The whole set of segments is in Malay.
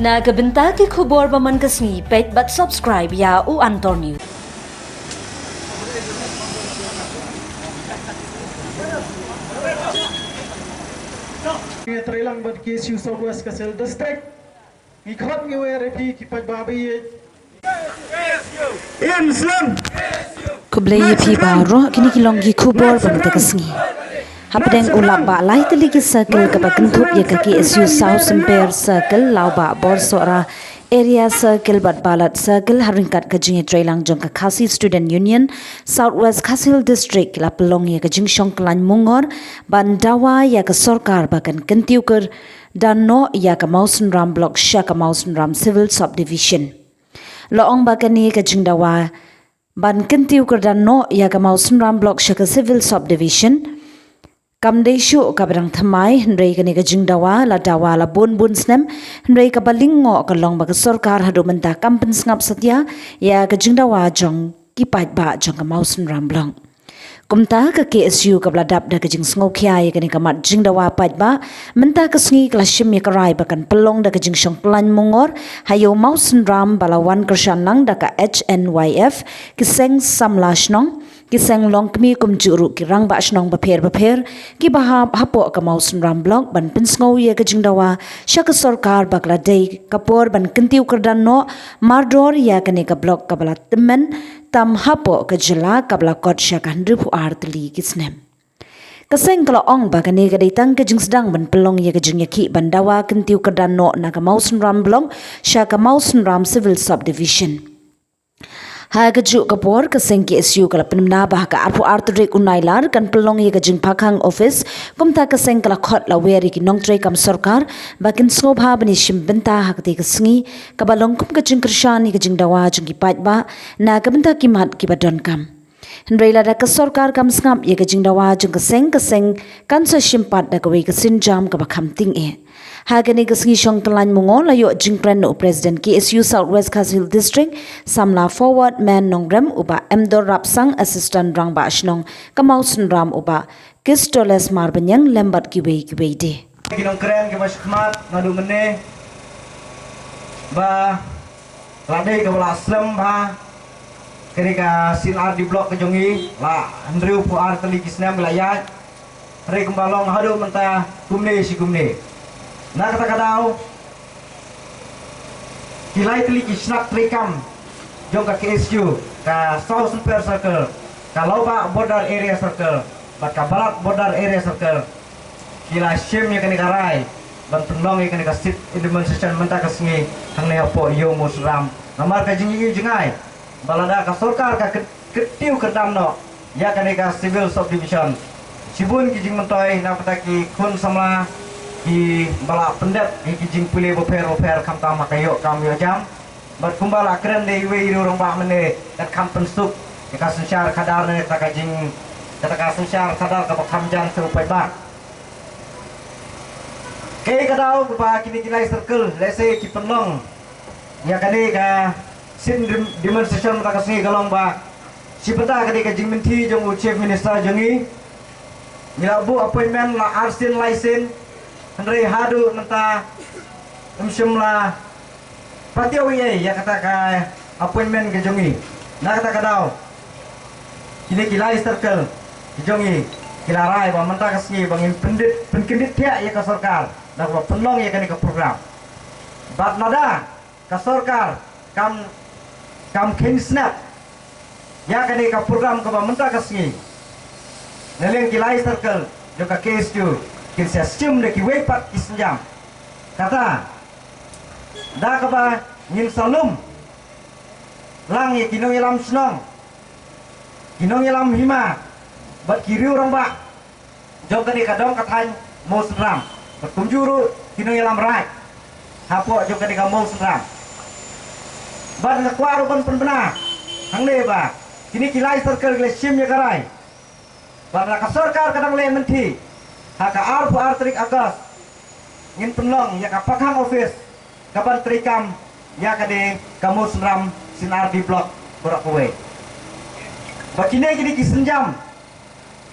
Nagabenta ki khubor baman kasngi pet but subscribe ya u Antor News. Trailang bad KSU Southwest Kasil District. Ikot ngi WRP kipat babi. Islam. Kublai pi baro kini kilong gi khubor baman kasngi. Hapdeng ulap ba lai teli ki circle ka bakentup ya ka KSU South Semper Circle lau ba bor sora area circle bat balat circle haringkat ka jingi trailang jong ka Khasi Student Union Southwest Khasil District la pelong ya ka jing shong klan mungor ban dawa ya ka sarkar bakan kentiuker dan no ya ka Mausen Ram Block sya ka Mausen Ram Civil Subdivision. Loong bakani ka jing dawa ban kentiuker dan no ya ka Mausen Ram Block sya ka Civil Subdivision. Kamdeshu kabarang thamai hendrai kani ka jingdawa la bun snem hendrai ka balingo ka long ba ka sarkar hadu menta kampen ngap satya ya ka jingdawa jong kipat ba jong ka Mausen Ramblong kumta ka KSU ka bladap da ka jing sngokhya ya kani ka mat jingdawa pat ba menta ka sngi klashim ya ka rai ba kan pelong da ka jing shong plan mungor hayo Mausen Ram balawan kershan lang da ka HNYF kiseng samlashnong kisang long kami kum juru ki rang ba asnong ba pher ki bahap hapo ka Mausen Ram Block ban pinsngau ye ka jingdawa sya ka sarkar bakla dei kapor ban kentiu kerdan no mardor ya kane ka block ka bala temen tam hapo ka jela ka bala kot sya ka hendru artli kisnem kaseng kala ong ba kane ka ditang ka jing sedang ban pelong ye ka jing ki bandawa kentiu kerdan no na ka Mausen Ram Block sya ka Mausen Ram Civil Subdivision. Hagaju kapor kaseng KSU kala penmna bah ka arpu artrik unailar kan pelong ye ka jing pakhang office kumta kaseng kala khot la weri ki nongtre kam sarkar bakin sobha bani shimbenta hakti kasngi ka balong kum ka jing krishani ka jing dawa jing ki pat ba na ka benta ki mat ki badon kam hendrela da ka sarkar kam sngap ye ka jing dawa jing kaseng kan sa shimpat da ka we ka sinjam ka bakham ting e Hagani kasngi shong kalan mungo layo jingpren no President KSU Southwest Khasil District samla forward man nongrem uba Mdor Rapsang assistant rang ba shnong ka Mausen Ram uba Kistoles marbanyang lembat kiwe de. Ginong keren ke basikmat ngadu mene ba ladai ka bala aslam ba kini ka sinar di blok ke jongi la Andrew pu arteli kisnam wilayah re kumbalong hadu menta kumne si kumne na kata kadau kilai teli kisnak trikam jong ka KSU ka South Semper Circle ka Loba border area circle bat ka barat border area circle kila shim ya kani karai ban penlong ya kani ka sit demonstration menta ka singi hang ne apo yo musram namar ka jingi jingai balada ka sarkar ka ketiu kedam no ya kani ka civil subdivision sibun ki jing mentoi na pataki kun samla ki bala pendet ki jing pule boper kam ta makayo kam yo jam bat kumbala kren de we rong ba mene kat kam pensuk ka sensyar kadar ne ta ka jing kata ka sensyar kadar ka kam jan se upai ba ke kadau ba kini kilai circle lese ki penlong ya kani ka sin demonstration ta ka singi galong ba si peta kani ka jing menti jong chief minister jongi mila bu appointment la arsin license Andrei hadu nenta umshimla patiawi ya kata ka appointment ke jongi na kata kadau kini kilai circle ke jongi kilarai ba menta kasni bangin pendit ya ka sarkar da ba penlong ya kani ka program bat nada ka sarkar kam kin snap ya kani ka program ka ba menta kasni neleng kilai circle joka KSU kin sistem de ki wepat isnjam kata da ka ba ngin salum lang ye kinong ilam snong kinong ilam hima bat kiriu rong ba jong ka ni kadong kathan Mausen Ram bat kumjuru kinong ilam rai hapo jong ka ni ka Mausen Ram bat ngakwaru ban penbena hang le ba kini kilai circle le sim ye karai bat ka sarkar kadang le menti haka arpu artrik agas ngin penlong ya ka pakhang office kaban trikam ya ka de ka Mausen Ram sinar di blok borak kowe bakine kini kisenjam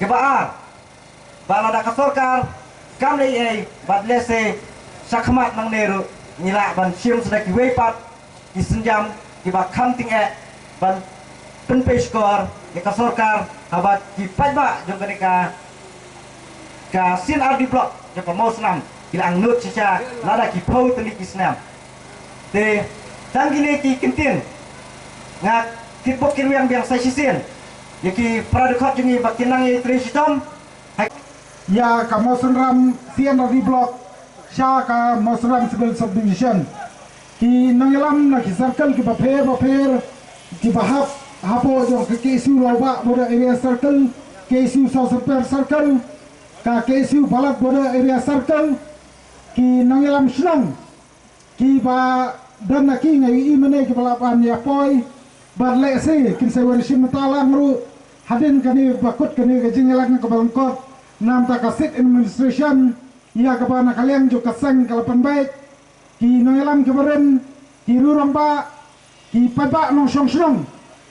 ke baar balada ka sarkar kam le bat lese sakmat nang neru nila ban siam sudah ki wepat ki senjam ki ba kamting ban penpe skor ki ka sorkar habat ki pajba jong ka sin ardi blok jong ka mau senam ki ang nut cica lada ki pau teli ki senam te tanggine ki kintin ngak ki pokir yang biang sai sisin yaki pradukot jungi bakinang i trisitom ya ka Mosram CNRD block sha ka Mosram civil subdivision ki nangilam na ki circle ki baper ki bahap hapo jong ke KSU Laubak border area circle KSU South Super circle ka KSU Balat border area circle ki nangilam shnang ki ba dan naki ngai imene ki balapan ya poi barle se kin se warishim talang ru hadin kani bakut kani ke jingelak na kabalangkot nam ta ka sit administration ya ka bana kalian jo kasang kalapan baik ki nangilam ki baren ki rurang ba ki pada nong song song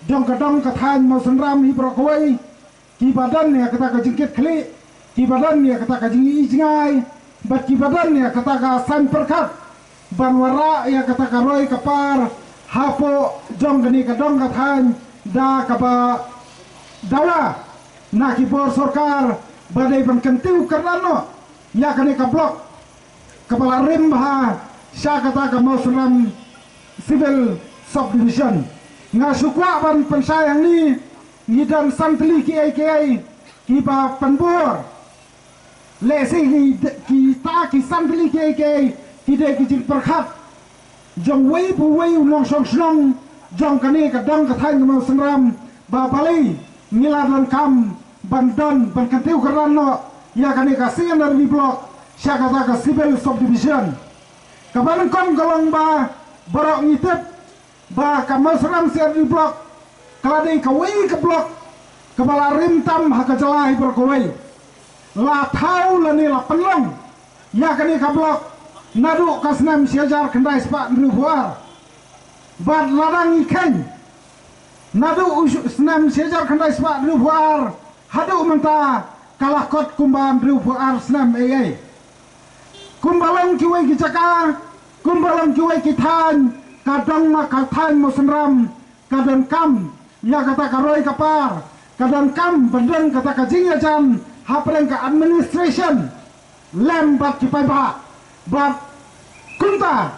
dong ka than mo sunram hi brokoi ki badan ya kata ka jingkit kli ki badan ya kata ka jingi jingai bat ki badan ya kata ka san perkat banwara ya kata ka roy kapar hapo jong gani ka dong ka than da ka ba dawa na ki bor sorkar badai ban kentiu karnano ya kani ka blok kepala rim ha sya kata ka mau sunram civil subdivision ngasukwa ban pensayang ni ngidan santli ki AKI ki ba penbor lesi ki ta ki santli ki AKI ki de ki jing perkhat jong wei bu wei long song snong jong kani ka dong ka thain mau sunram ba pali ngiladan kam bandon ban kantiu karano ya kani ka CNRD block sya kata ka civil subdivision kabalan kon golong ba borok ngitip ba ka Mosram CNRD block kaladai ka wei ka block kepala rimtam ha ka jalai berkowai la thau la ni la penlong ya kani ka block nadu ka snam siajar kendai spa ruhuar bad ladang ikan nadu snam siajar kendai spa ruhuar hadu menta kalah kot kumban ruhuar snam ai kumbalang kiwai kicaka kumbalang kiwai kithan kadang ka than Mosram kadang kam ya kata ka roy kapar kadang kam badan kata ka jingajan hapreng ka administration lembat ki paiba bat kunta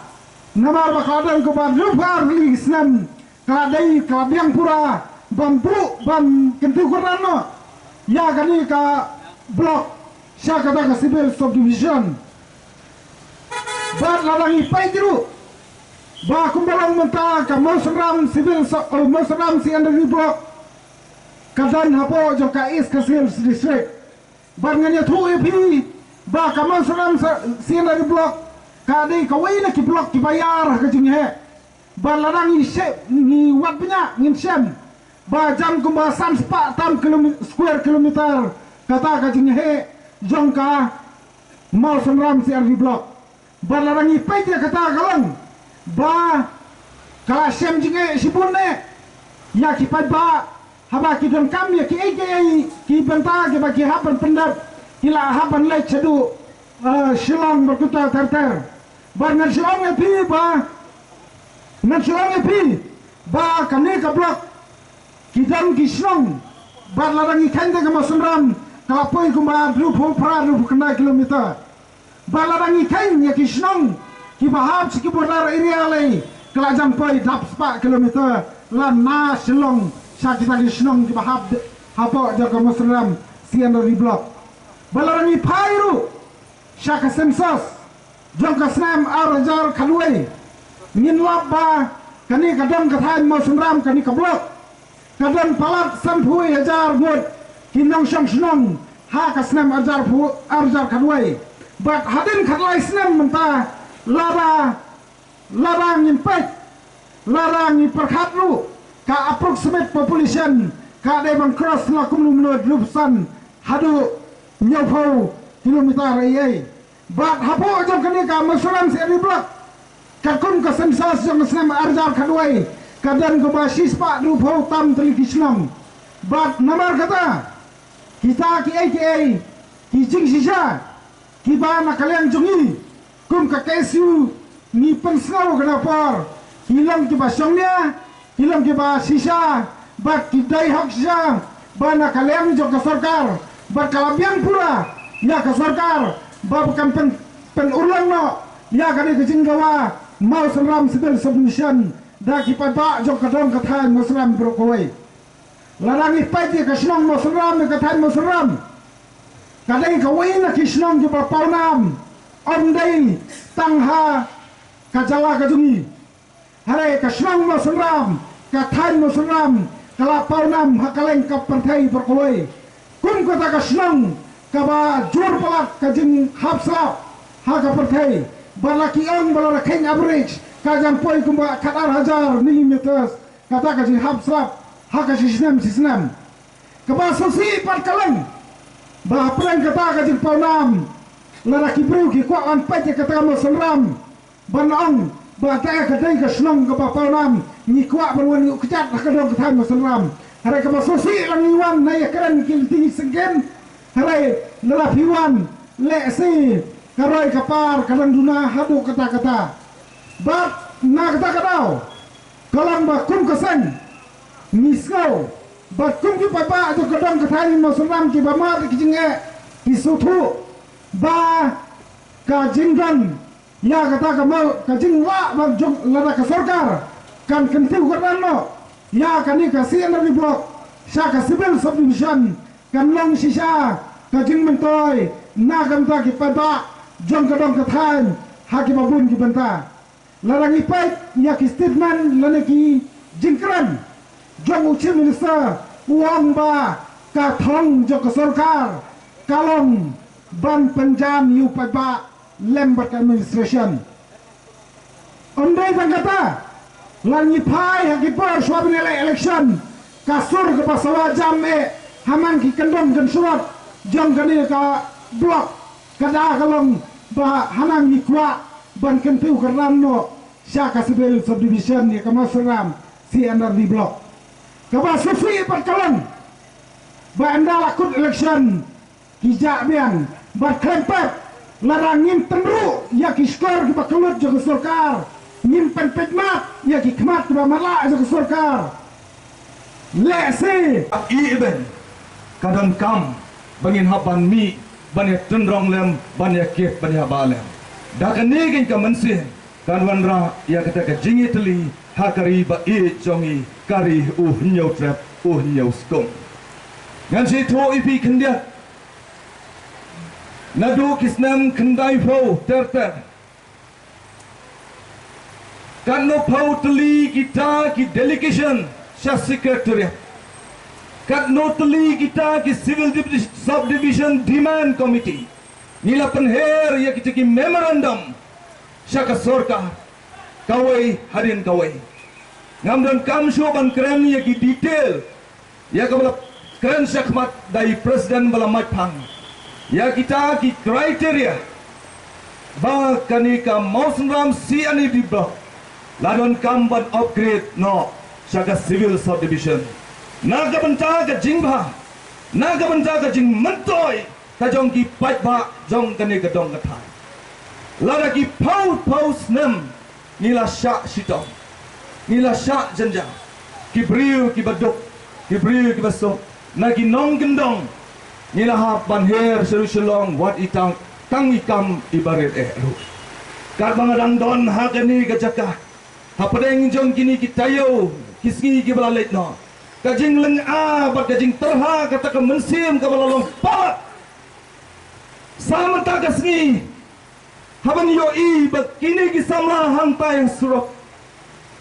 namar ba kadang ko ban rubar li snam kadai ka biang pura bambu ban kentu kurano ya kani ka blok sya kata ka civil subdivision bat ladangi pai jiru ba kumbalang menta ka Mosram civil Mosram CNRD block kadan hapo jo ka is ka district ban nganya thu epi ba ka Mosram CNRD block ka dei ka wei na ki block ki bayar ka jing he ba ladang ni ni wat punya ngin sem ba jam kumba san spa tam square kilometer kata ka jing he jong ka Mosram CNRD block ba ladang ni pai dia kata kalang ba kala sem jinge sibune ya ki ba haba ki don kam ya ki AKI ki benta ki ba ki hapan pendat ila hapan le chedu shilong berkuta terter bar ngan shilong e pi ba kane ka blok ki dan ki shilong bar larang ikan de ka Mosram kala poi kuma rupu pra rupu kena kilometer ba larang ikan ya ki shilong ki bahap si ki border area lai kelajang poi dap 4 kilometer lan na Shillong sya kita di Shillong ki bahap hapo jaga Mosram CNRD block balarani pairu sya ka sensus jong ka snam arajar khalwai ngin labba kani kadam ka thain Mosram kani ka block kadam palat sampui hajar mut kinong shong shnong ha ka snam arajar khalwai bat hadin khalai snam menta larang impet larang perkhat lu ka approximate population ka de bang cross la kumlu menurut lupsan hadu nyopau kilometer ai bat hapo jom kani ka Mosram CNRD block ka kun ka sensus jong snam arjar kadwai kadan ko ba sispa lupau tam teli kisnam bat namar kata kita ki AKI ki jing sisa ki ba na kalian jongi kum ka KSU ni pensau kenapa hilang ke basongnya hilang ke bas sisa bat kidai hak sisa bana kalian jok ke sarkar bat kalabian pura ya ke sarkar ba bukan penulang no ya kali ke jinggawa mau seram civil submission da ki pada jok ke dong ke than musram brokoi larang ipai ke snong musram ke than musram kadai kawai na kisnong ke paunam ondai tangha kajala kajungi hare kasnong musram ka than musram kala paunam hakaleng ka partai berkoi kum kata kasnong ka ba jur palak kajing hapsap ha ka partai balaki ang balara king average kajang poi kumba kadar hajar ni meters kata kajing hapsap ha ka sistem ka ba sosi par kaleng ba prang kata kajing paunam laraki breu ki kwa an pati kata musram banang ba ta ka dai ka snong ka pa paunam ni kwa berwan ni kejat ka dong ka musram hare ka sosi lang iwan na yakran ki tinggi sengken hare lelapiwan le si karoi kapar kadang duna hadu kata-kata bat na kata-kata kalang ba kum keseng miskau bat kum ki papa tu kadang kathani musram ki ba mar ki jinge ki sutu ba ka jinggan ya kata ka mau ka jingwa ba jong lada ka sarkar kan kentiu kadan no ya kan ni ka sian dari blok sya ka civil subdivision kan long sisa ka jing mentoy na kan ta ki pada jong ka dong ka than haki babun ki banta larang ipai ya ki statement lane ki jingkran jong uchi minister uang ba ka thong jo ka sarkar kalong ban penjam yu pada lembat administration ondai kata langi pai haki por swabne election kasur ke pasawa jam haman ki kendom gen surat jong kani ka blok kada kalong ba hanang ni kwa ban kentiu karnano sya ka civil subdivision ni ka masram si andar di blok ka ba sufi par kalang ba anda lakut election kijak biang ba krempet larangin tenru ya ki skor ki bakelut jo sarkar nyimpen pejmat ya ki kmat ba mala jo sarkar le se iben kadang kam bangin hapan mi banyak tendrong lem banyak kef banyak balem dak negin ka mensin kan wanra ya kata ka jingi teli hakari ba jongi kari nyau trap nyau skong ngan si to ipi kendia nadu kisnam kendai fo ter kan no pau teli kita ki delegation sya secretariat kat noteli kita ki civil subdivision demand committee nila penher ya kita ki memorandum syaka sorka kawai harin kawai ngam dan kam ban keren ya ki detail ya kabala keren syakmat dari presiden bala matpang ya kita ki kriteria ba kanika mausram si ani di blok ladon kam ban upgrade no syaka civil subdivision naga benta ka jingba naga benta ka jing mentoy ka jong ki pat ba jong kane ka dong ka thai lada ki pau snem nila sya sitong nila sya janja ki briu ki baduk ki briu ki baso na ki nong gendong nila ha ban her seru selong wat itang tang ikam ibaret lu kar bangadang don ha kani ka jaka ha padeng jong kini ki tayo kisngi ki balalet no kajing leng bat kajing terha kata ka mensim ka balalong pat sama ta kasngi haban yo i bat kini ki samla hantai surok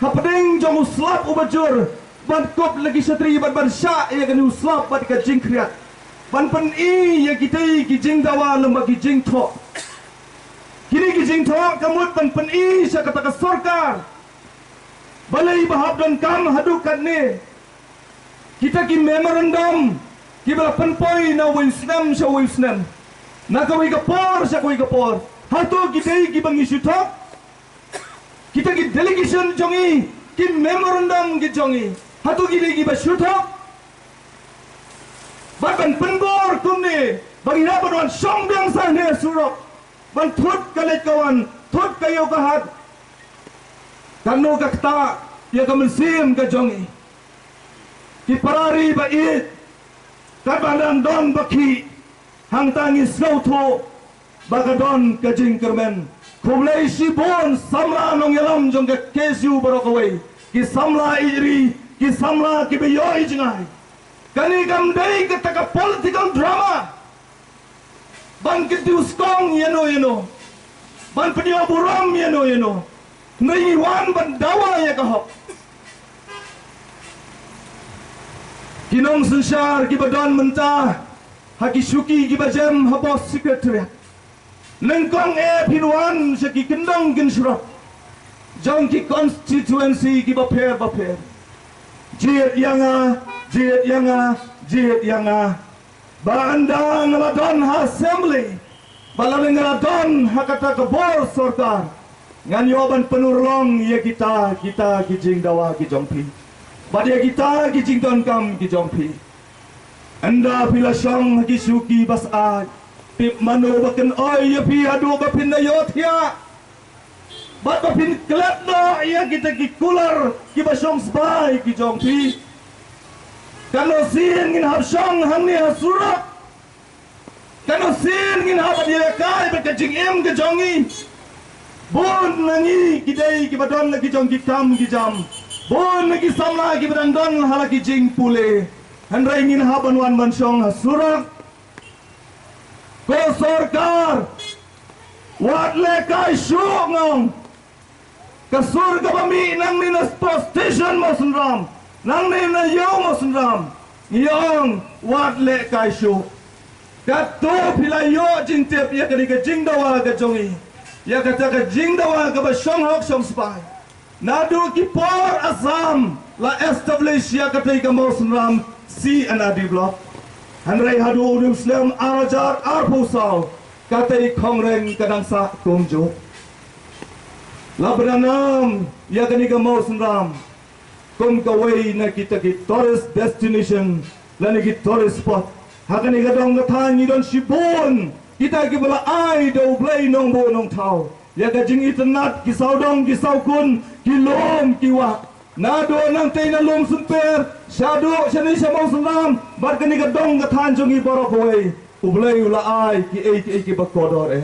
hapadeng jong uslap ubajur ban kop lagi satri bat ban sya ya kan uslap bat kajing kriat ban pen i ya kitai ki jing dawa lembag ki jing tho kini ki jing tho kamut ban pen i sya kata ka sarkar balai bahab dan kam hadukan ni kita ki memorandum ki bala penpoi na wisdom sa wisdom na kawai kapor sa kawai kapor hato kita ki bang isu thok kita ki delegation jongi ki memorandum ki jongi hato ki ba isu thok ban penbor kumni bagi na ban song biang sa ne surok ban thut kalet kawan thut kayo kahat kanu kakta ya kamensim ka jongi ki parari ba it kabanan don baki hang tangi snowtho bagadon ka jing kermen kumlei sibon samla nong yalam jong ka kesu barokawai ki samla iri ki samla ki beyoy jingai kani kam dei ka taka political drama ban ki diuskong yeno ban penyo buram yeno nai wan ban dawa ya ka hop kinong sensyar ki badan menta haki syuki ki bajem habos secretariat nengkong pinwan seki kendong kin surat jong ki constituency ki baper jit yanga banda ngaladon assembly balaling ngaladon hakata ke bor sorkar ngan yoban penurlong ya kita kijing dawa ki jongpi badia kita kijing don kam ki jongpi anda pila syong ki suki bas a pip manu baken oi ya pi adu bapin na yothia bat bapin klat no ya kita ki kular ki basyong sbai ki jongpi kalau sin ngin hab syong hangni hasurat kalau sin ngin hab dia kai bet kajing em ke jongi bon nangi kidai ki badon lagi jong ki kam ki jam bon lagi samla ki badon don hala ki jing pule handrai ngin haban wan ban syong hasurat ko sarkar wat le kai syuk ngong kasur ka pami nang ni na station mo sunram nang ni na yaw mo sunram ngiyong wat le kai syuk kato pila yo jing tep ya ka jing dawa ka jongi ya kata ka jing dawa ka ba syong hok syong spy nadu ki por asam la establish ya kata ka mo sunram si anadi block handrai hadu udim slam arajar arpusau kata kongreng kadang sa kumjo labranam ya kani ka mo sunram kum kawai na kita ki tourist destination lani ki tourist spot hakani ka dong katani don shibon kita ki bala ai do blai nong bo nong thau ya ka jing itanat ki saudong ki saukun ki lom ki wa na do nang te na lom sunper shadu shani shamong sunram bar kani ka dong kathan jongi borok wei ublai ula ai ki bakodor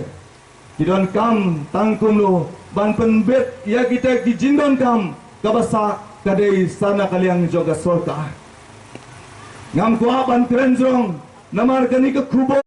ki don kam tangkum lo ban penbet ya kita ki jindon kam kabasa kadai sana kaliang joga sorta ngam kuaban kerenjong namar kani ke kubo